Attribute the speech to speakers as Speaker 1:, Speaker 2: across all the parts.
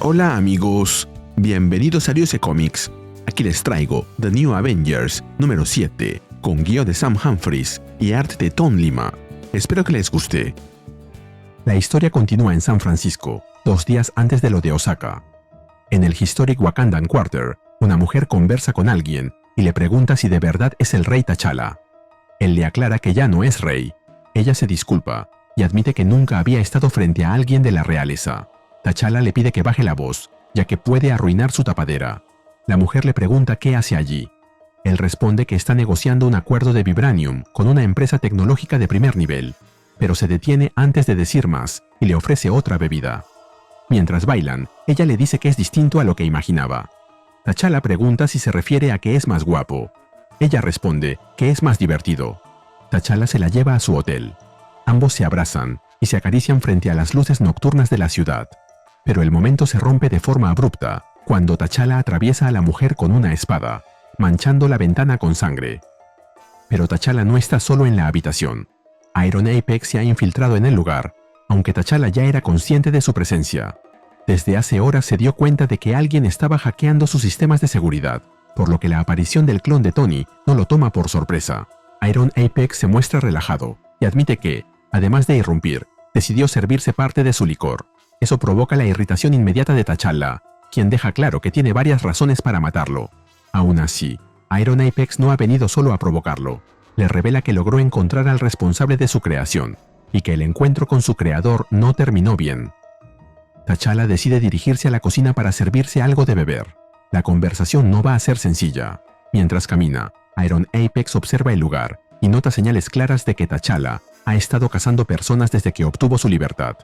Speaker 1: Hola amigos, bienvenidos a Ryusei Comics. Aquí les traigo The New Avengers número 7, con guión de Sam Humphries y arte de Tom Lima. Espero que les guste. La historia continúa en San Francisco, 2 días antes de lo de Osaka. En el Historic Wakandan Quarter, una mujer conversa con alguien y le pregunta si de verdad es el rey T'Challa. Él le aclara que ya no es rey. Ella se disculpa y admite que nunca había estado frente a alguien de la realeza. T'Challa le pide que baje la voz, ya que puede arruinar su tapadera. La mujer le pregunta qué hace allí. Él responde que está negociando un acuerdo de vibranium con una empresa tecnológica de primer nivel, pero se detiene antes de decir más y le ofrece otra bebida. Mientras bailan, ella le dice que es distinto a lo que imaginaba. T'Challa pregunta si se refiere a que es más guapo. Ella responde que es más divertido. T'Challa se la lleva a su hotel. Ambos se abrazan y se acarician frente a las luces nocturnas de la ciudad. Pero el momento se rompe de forma abrupta cuando T'Challa atraviesa a la mujer con una espada, manchando la ventana con sangre. Pero T'Challa no está solo en la habitación. Iron Apex se ha infiltrado en el lugar, aunque T'Challa ya era consciente de su presencia. Desde hace horas se dio cuenta de que alguien estaba hackeando sus sistemas de seguridad, por lo que la aparición del clon de Tony no lo toma por sorpresa. Iron Apex se muestra relajado y admite que, además de irrumpir, decidió servirse parte de su licor. Eso provoca la irritación inmediata de T'Challa, quien deja claro que tiene varias razones para matarlo. Aún así, Iron Apex no ha venido solo a provocarlo. Le revela que logró encontrar al responsable de su creación, y que el encuentro con su creador no terminó bien. T'Challa decide dirigirse a la cocina para servirse algo de beber. La conversación no va a ser sencilla. Mientras camina, Iron Apex observa el lugar y nota señales claras de que T'Challa ha estado cazando personas desde que obtuvo su libertad.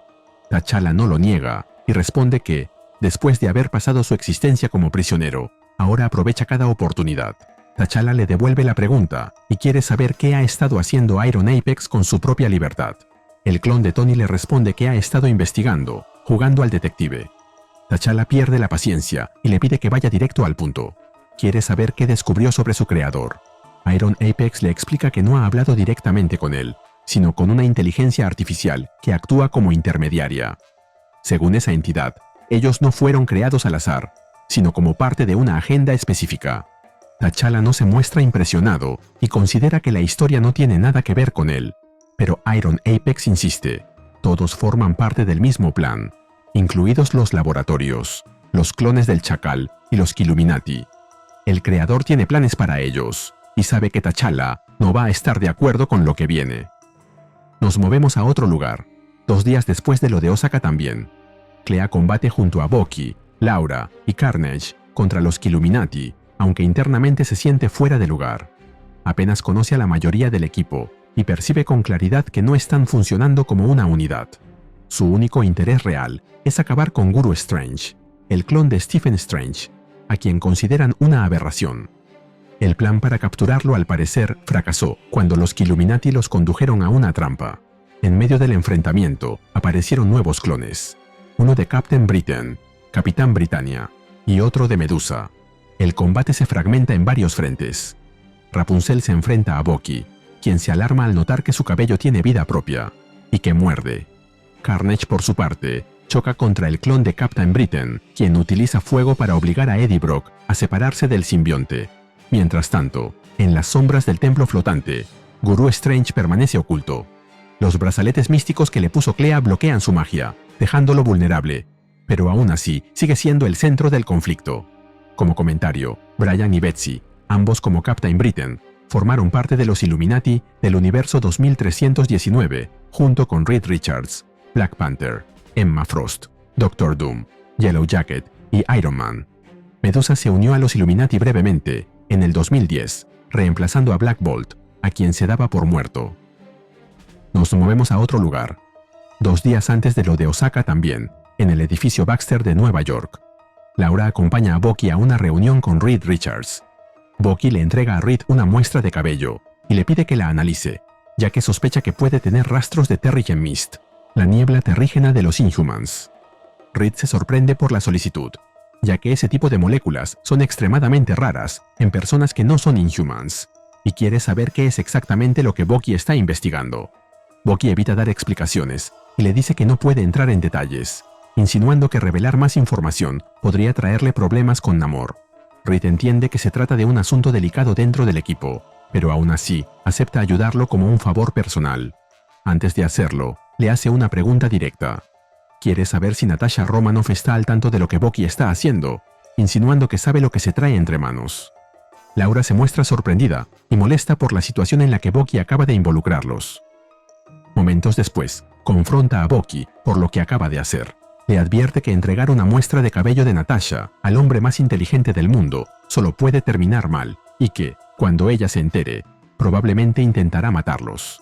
Speaker 1: T'Challa no lo niega y responde que, después de haber pasado su existencia como prisionero, ahora aprovecha cada oportunidad. T'Challa le devuelve la pregunta y quiere saber qué ha estado haciendo Iron Apex con su propia libertad. El clon de Tony le responde que ha estado investigando, jugando al detective. T'Challa pierde la paciencia y le pide que vaya directo al punto. Quiere saber qué descubrió sobre su creador. Iron Apex le explica que no ha hablado directamente con él, sino con una inteligencia artificial que actúa como intermediaria. Según esa entidad, ellos no fueron creados al azar, sino como parte de una agenda específica. T'Challa no se muestra impresionado y considera que la historia no tiene nada que ver con él, pero Iron Apex insiste. Todos forman parte del mismo plan, incluidos los laboratorios, los clones del Chacal y los Killuminati. El creador tiene planes para ellos y sabe que T'Challa no va a estar de acuerdo con lo que viene. Nos movemos a otro lugar, 2 días después de lo de Osaka también. Clea combate junto a Bucky, Laura y Carnage contra los Killuminati, aunque internamente se siente fuera de lugar. Apenas conoce a la mayoría del equipo y percibe con claridad que no están funcionando como una unidad. Su único interés real es acabar con Guru Strange, el clon de Stephen Strange, a quien consideran una aberración. El plan para capturarlo al parecer fracasó cuando los Killuminati los condujeron a una trampa. En medio del enfrentamiento aparecieron nuevos clones, uno de Captain Britain, Capitán Britannia, y otro de Medusa. El combate se fragmenta en varios frentes. Rapunzel se enfrenta a Bucky, quien se alarma al notar que su cabello tiene vida propia, y que muerde. Carnage, por su parte, choca contra el clon de Captain Britain, quien utiliza fuego para obligar a Eddie Brock a separarse del simbionte. Mientras tanto, en las sombras del templo flotante, Guru Strange permanece oculto. Los brazaletes místicos que le puso Clea bloquean su magia, dejándolo vulnerable, pero aún así sigue siendo el centro del conflicto. Como comentario, Brian y Betsy, ambos como Captain Britain, formaron parte de los Illuminati del universo 2319, junto con Reed Richards, Black Panther, Emma Frost, Doctor Doom, Yellow Jacket y Iron Man. Medusa se unió a los Illuminati brevemente, en el 2010, reemplazando a Black Bolt, a quien se daba por muerto. Nos movemos a otro lugar. 2 días antes de lo de Osaka también, en el edificio Baxter de Nueva York. Laura acompaña a Bucky a una reunión con Reed Richards. Bucky le entrega a Reed una muestra de cabello y le pide que la analice, ya que sospecha que puede tener rastros de Terrigen Mist, la niebla terrígena de los Inhumans. Reed se sorprende por la solicitud, ya que ese tipo de moléculas son extremadamente raras en personas que no son Inhumans, y quiere saber qué es exactamente lo que Bucky está investigando. Bucky evita dar explicaciones y le dice que no puede entrar en detalles. insinuando que revelar más información podría traerle problemas con Namor. Reed entiende que se trata de un asunto delicado dentro del equipo, pero aún así acepta ayudarlo como un favor personal. Antes de hacerlo, le hace una pregunta directa. Quiere saber si Natasha Romanoff está al tanto de lo que Bucky está haciendo, insinuando que sabe lo que se trae entre manos. Laura se muestra sorprendida y molesta por la situación en la que Bucky acaba de involucrarlos. Momentos después, confronta a Bucky por lo que acaba de hacer. Le advierte que entregar una muestra de cabello de Natasha al hombre más inteligente del mundo solo puede terminar mal y que, cuando ella se entere, probablemente intentará matarlos.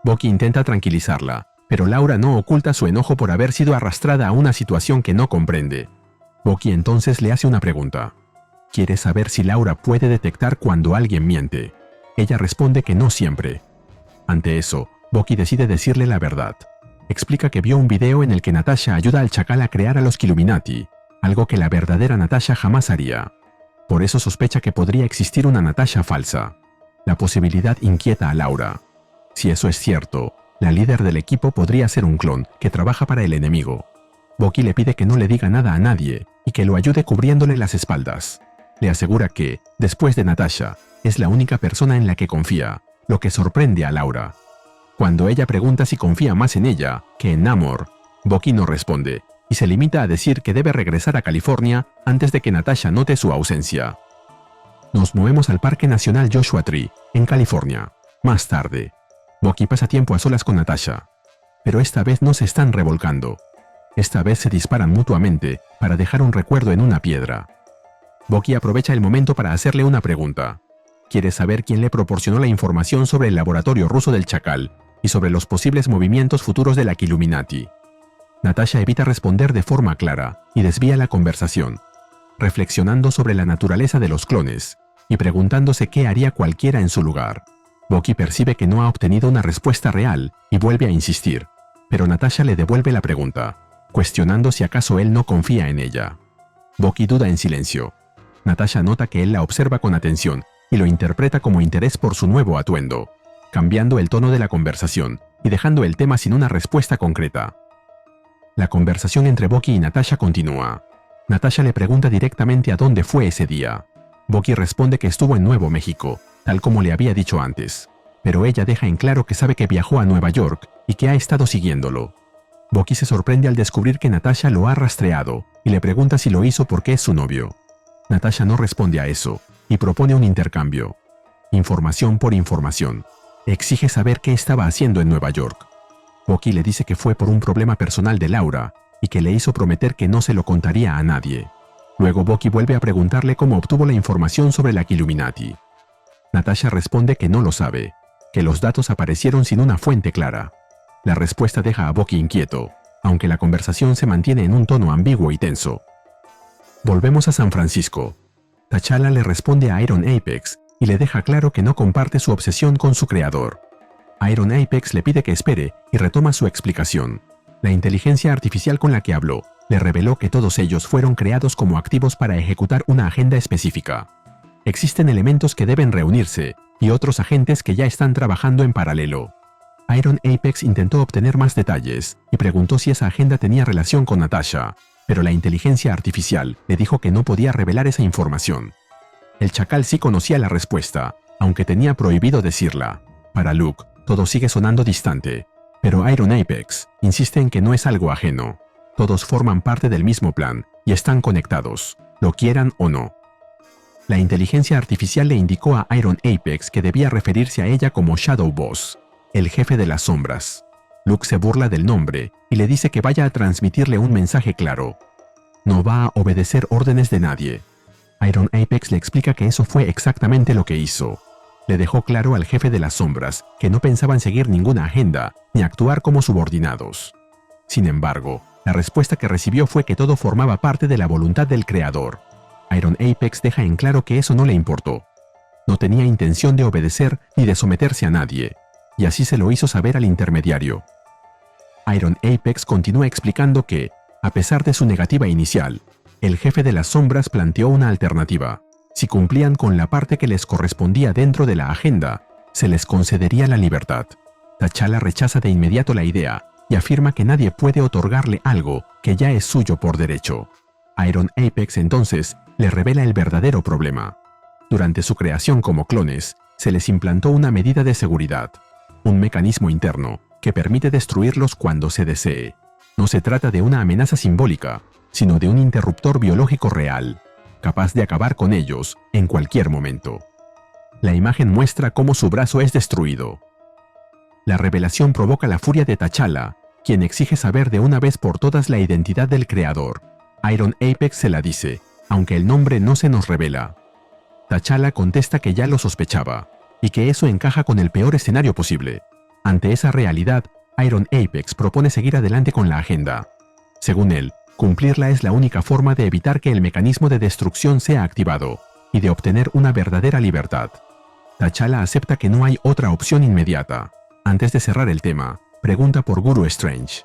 Speaker 1: Bucky intenta tranquilizarla, pero Laura no oculta su enojo por haber sido arrastrada a una situación que no comprende. Bucky entonces le hace una pregunta. Quiere saber si Laura puede detectar cuando alguien miente. Ella responde que no siempre. Ante eso, Bucky decide decirle la verdad. Explica que vio un video en el que Natasha ayuda al Chacal a crear a los Illuminati, algo que la verdadera Natasha jamás haría. Por eso sospecha que podría existir una Natasha falsa. La posibilidad inquieta a Laura. Si eso es cierto, la líder del equipo podría ser un clon que trabaja para el enemigo. Bucky le pide que no le diga nada a nadie y que lo ayude cubriéndole las espaldas. Le asegura que, después de Natasha, es la única persona en la que confía, lo que sorprende a Laura. Cuando ella pregunta si confía más en ella que en Namor, Bucky no responde y se limita a decir que debe regresar a California antes de que Natasha note su ausencia. Nos movemos al Parque Nacional Joshua Tree, en California. Más tarde, Bucky pasa tiempo a solas con Natasha, pero esta vez no se están revolcando. Esta vez se disparan mutuamente para dejar un recuerdo en una piedra. Bucky aprovecha el momento para hacerle una pregunta. Quiere saber quién le proporcionó la información sobre el laboratorio ruso del Chacal y sobre los posibles movimientos futuros de la Illuminati. Natasha evita responder de forma clara y desvía la conversación, reflexionando sobre la naturaleza de los clones y preguntándose qué haría cualquiera en su lugar. Bucky percibe que no ha obtenido una respuesta real y vuelve a insistir, pero Natasha le devuelve la pregunta, cuestionando si acaso él no confía en ella. Bucky duda en silencio. Natasha nota que él la observa con atención y lo interpreta como interés por su nuevo atuendo, cambiando el tono de la conversación y dejando el tema sin una respuesta concreta. La conversación entre Bucky y Natasha continúa. Natasha le pregunta directamente a dónde fue ese día. Bucky responde que estuvo en Nuevo México, tal como le había dicho antes, pero ella deja en claro que sabe que viajó a Nueva York y que ha estado siguiéndolo. Bucky se sorprende al descubrir que Natasha lo ha rastreado y le pregunta si lo hizo porque es su novio. Natasha no responde a eso y propone un intercambio. Información por información. Exige saber qué estaba haciendo en Nueva York. Bucky le dice que fue por un problema personal de Laura y que le hizo prometer que no se lo contaría a nadie. Luego Bucky vuelve a preguntarle cómo obtuvo la información sobre la Illuminati. Natasha responde que no lo sabe, que los datos aparecieron sin una fuente clara. La respuesta deja a Bucky inquieto, aunque la conversación se mantiene en un tono ambiguo y tenso. Volvemos a San Francisco. T'Challa le responde a Iron Apex y le deja claro que no comparte su obsesión con su creador. Iron Apex le pide que espere y retoma su explicación. La inteligencia artificial con la que habló le reveló que todos ellos fueron creados como activos para ejecutar una agenda específica. Existen elementos que deben reunirse y otros agentes que ya están trabajando en paralelo. Iron Apex intentó obtener más detalles y preguntó si esa agenda tenía relación con Natasha, pero la inteligencia artificial le dijo que no podía revelar esa información. El Chacal sí conocía la respuesta, aunque tenía prohibido decirla. Para Luke, todo sigue sonando distante, pero Iron Apex insiste en que no es algo ajeno. Todos forman parte del mismo plan y están conectados, lo quieran o no. La inteligencia artificial le indicó a Iron Apex que debía referirse a ella como Shadow Boss, el jefe de las sombras. Luke se burla del nombre y le dice que vaya a transmitirle un mensaje claro. No va a obedecer órdenes de nadie. Iron Apex le explica que eso fue exactamente lo que hizo. Le dejó claro al jefe de las sombras que no pensaban seguir ninguna agenda ni actuar como subordinados. Sin embargo, la respuesta que recibió fue que todo formaba parte de la voluntad del creador. Iron Apex deja en claro que eso no le importó. No tenía intención de obedecer ni de someterse a nadie, y así se lo hizo saber al intermediario. Iron Apex continúa explicando que, a pesar de su negativa inicial, el jefe de las sombras planteó una alternativa. Si cumplían con la parte que les correspondía dentro de la agenda, se les concedería la libertad. T'Challa rechaza de inmediato la idea y afirma que nadie puede otorgarle algo que ya es suyo por derecho. Iron Apex entonces le revela el verdadero problema. Durante su creación como clones, se les implantó una medida de seguridad, un mecanismo interno que permite destruirlos cuando se desee. No se trata de una amenaza simbólica, sino de un interruptor biológico real, capaz de acabar con ellos en cualquier momento. La imagen muestra cómo su brazo es destruido. La revelación provoca la furia de T'Challa, quien exige saber de una vez por todas la identidad del creador. Iron Apex se la dice, aunque el nombre no se nos revela. T'Challa contesta que ya lo sospechaba, y que eso encaja con el peor escenario posible. Ante esa realidad, Iron Apex propone seguir adelante con la agenda. Según él, cumplirla es la única forma de evitar que el mecanismo de destrucción sea activado, y de obtener una verdadera libertad. T'Challa acepta que no hay otra opción inmediata. Antes de cerrar el tema, pregunta por Guru Strange.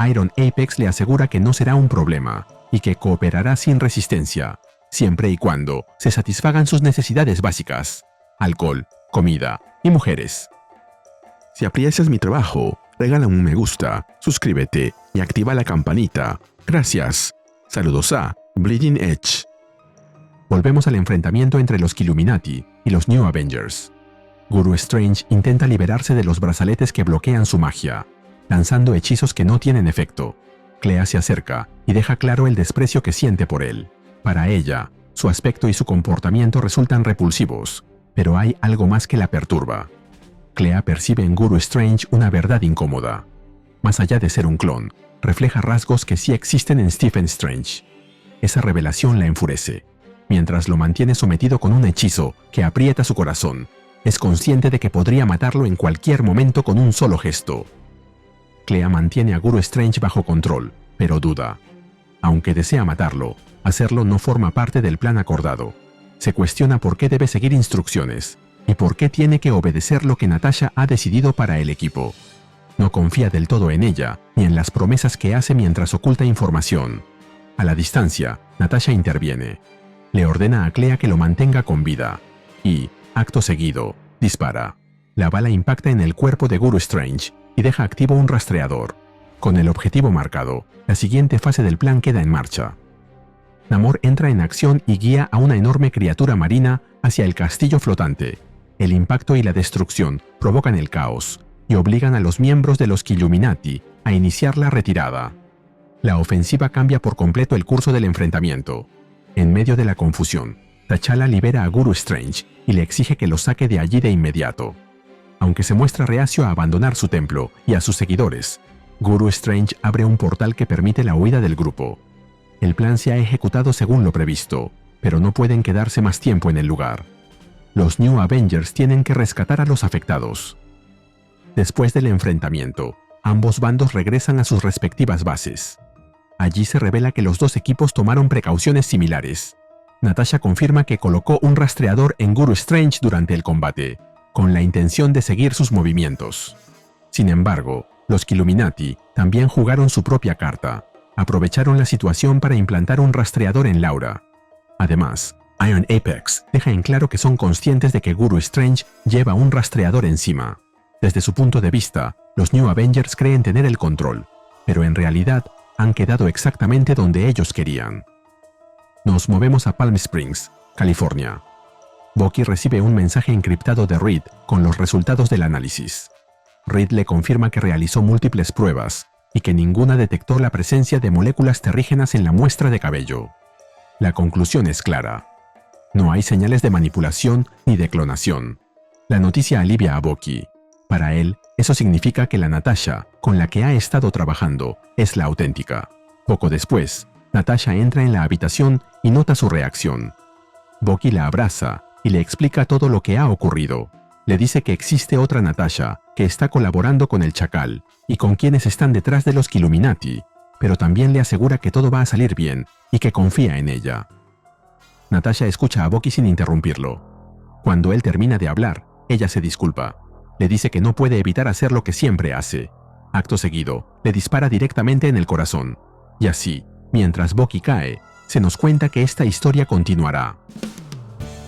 Speaker 1: Iron Apex le asegura que no será un problema, y que cooperará sin resistencia, siempre y cuando se satisfagan sus necesidades básicas: alcohol, comida y mujeres. Si aprecias mi trabajo, regala un me gusta, suscríbete y activa la campanita. Gracias. Saludos a Bleeding Edge. Volvemos al enfrentamiento entre los Illuminati y los New Avengers. Guru Strange intenta liberarse de los brazaletes que bloquean su magia, lanzando hechizos que no tienen efecto. Clea se acerca y deja claro el desprecio que siente por él. Para ella, su aspecto y su comportamiento resultan repulsivos, pero hay algo más que la perturba. Clea percibe en Guru Strange una verdad incómoda. Más allá de ser un clon, refleja rasgos que sí existen en Stephen Strange. Esa revelación la enfurece. Mientras lo mantiene sometido con un hechizo que aprieta su corazón, es consciente de que podría matarlo en cualquier momento con un solo gesto. Clea mantiene a Guru Strange bajo control, pero duda. Aunque desea matarlo, hacerlo no forma parte del plan acordado. Se cuestiona por qué debe seguir instrucciones, y por qué tiene que obedecer lo que Natasha ha decidido para el equipo. No confía del todo en ella, ni en las promesas que hace mientras oculta información. A la distancia, Natasha interviene. Le ordena a Clea que lo mantenga con vida, y, acto seguido, dispara. La bala impacta en el cuerpo de Guru Strange y deja activo un rastreador. Con el objetivo marcado, la siguiente fase del plan queda en marcha. Namor entra en acción y guía a una enorme criatura marina hacia el castillo flotante. El impacto y la destrucción provocan el caos y obligan a los miembros de los Illuminati a iniciar la retirada. La ofensiva cambia por completo el curso del enfrentamiento. En medio de la confusión, T'Challa libera a Guru Strange y le exige que lo saque de allí de inmediato. Aunque se muestra reacio a abandonar su templo y a sus seguidores, Guru Strange abre un portal que permite la huida del grupo. El plan se ha ejecutado según lo previsto, pero no pueden quedarse más tiempo en el lugar. Los New Avengers tienen que rescatar a los afectados. Después del enfrentamiento, ambos bandos regresan a sus respectivas bases. Allí se revela que los dos equipos tomaron precauciones similares. Natasha confirma que colocó un rastreador en Guru Strange durante el combate, con la intención de seguir sus movimientos. Sin embargo, los Illuminati también jugaron su propia carta. Aprovecharon la situación para implantar un rastreador en Laura. Además, Iron Apex deja en claro que son conscientes de que Guru Strange lleva un rastreador encima. Desde su punto de vista, los New Avengers creen tener el control, pero en realidad han quedado exactamente donde ellos querían. Nos movemos a Palm Springs, California. Bucky recibe un mensaje encriptado de Reed con los resultados del análisis. Reed le confirma que realizó múltiples pruebas y que ninguna detectó la presencia de moléculas terrígenas en la muestra de cabello. La conclusión es clara. No hay señales de manipulación ni de clonación. La noticia alivia a Bucky. Para él, eso significa que la Natasha, con la que ha estado trabajando, es la auténtica. Poco después, Natasha entra en la habitación y nota su reacción. Bucky la abraza y le explica todo lo que ha ocurrido. Le dice que existe otra Natasha que está colaborando con el Chacal y con quienes están detrás de los Illuminati, pero también le asegura que todo va a salir bien y que confía en ella. Natasha escucha a Bucky sin interrumpirlo. Cuando él termina de hablar, ella se disculpa. Le dice que no puede evitar hacer lo que siempre hace. Acto seguido, le dispara directamente en el corazón. Y así, mientras Bucky cae, se nos cuenta que esta historia continuará.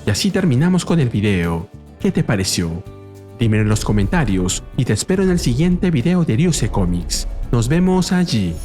Speaker 1: Y así terminamos con el video. ¿Qué te pareció? Dímelo en los comentarios y te espero en el siguiente video de Ryusei Comics. Nos vemos allí.